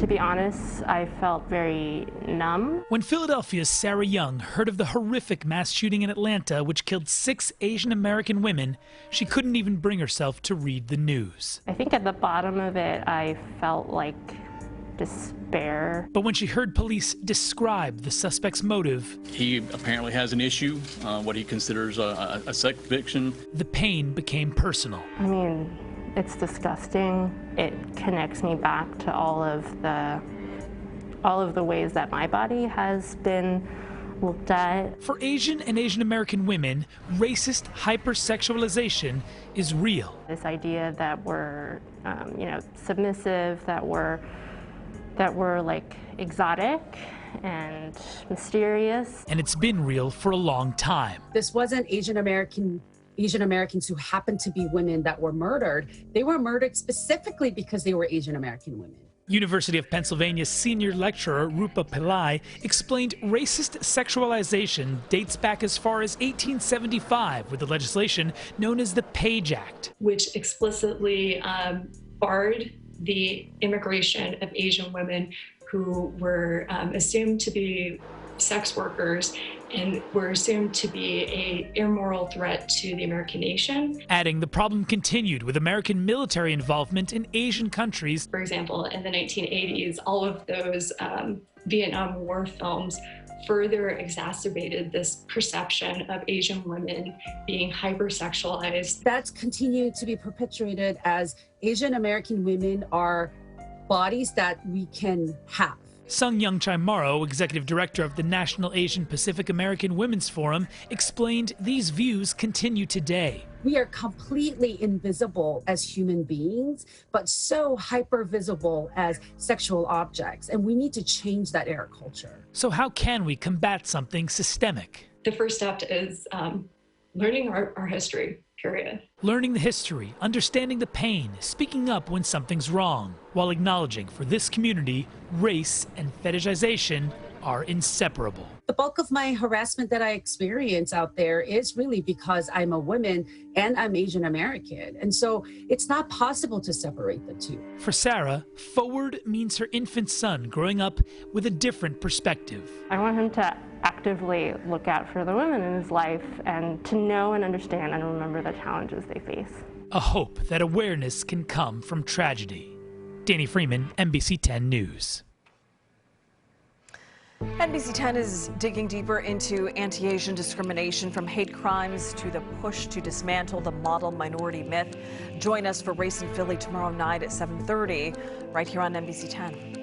To be honest, I felt very numb. When Philadelphia's Sarah Young heard of the horrific mass shooting in Atlanta, which killed 6 Asian American women, she couldn't even bring herself to read the news. I think at the bottom of it, I felt like despair. But when she heard police describe the suspect's motive, he apparently has an issue, what he considers a sex addiction. The pain became personal. I mean, it's disgusting. It connects me back to all of the ways that my body has been looked at. For Asian and Asian American women, racist hypersexualization is real. This idea that we're, submissive, that we're like exotic and mysterious. And it's been real for a long time. This wasn't Asian Americans who happened to be women that were murdered. They were murdered specifically because they were Asian American women. University of Pennsylvania senior lecturer Rupa Pillai explained racist sexualization dates back as far as 1875 with the legislation known as the Page Act, which explicitly barred the immigration of Asian women who were assumed to be sex workers and were assumed to be an immoral threat to the American nation. Adding the problem continued with American military involvement in Asian countries. For example, in the 1980s, all of those Vietnam War films further exacerbated this perception of Asian women being hypersexualized. That's continued to be perpetuated as Asian American women are bodies that we can have. Sung Young Chai Morrow, executive director of the National Asian Pacific American Women's Forum, explained these views continue today. We are completely invisible as human beings, but so hyper visible as sexual objects. And we need to change that era culture. So how can we combat something systemic? The first step is learning our history, period. Learning the history, understanding the pain, speaking up when something's wrong, while acknowledging for this community, race and fetishization are inseparable. The bulk of my harassment that I experience out there is really because I'm a woman and I'm Asian American. And so it's not possible to separate the two. For Sarah, forward means her infant son growing up with a different perspective. I want him to actively look out for the women in his life and to know and understand and remember the challenges they face. A hope that awareness can come from tragedy. Danny Freeman, NBC10 News. NBC10 is digging deeper into anti-Asian discrimination, from hate crimes to the push to dismantle the model minority myth. Join us for Race in Philly tomorrow night at 7:30 right here on NBC10.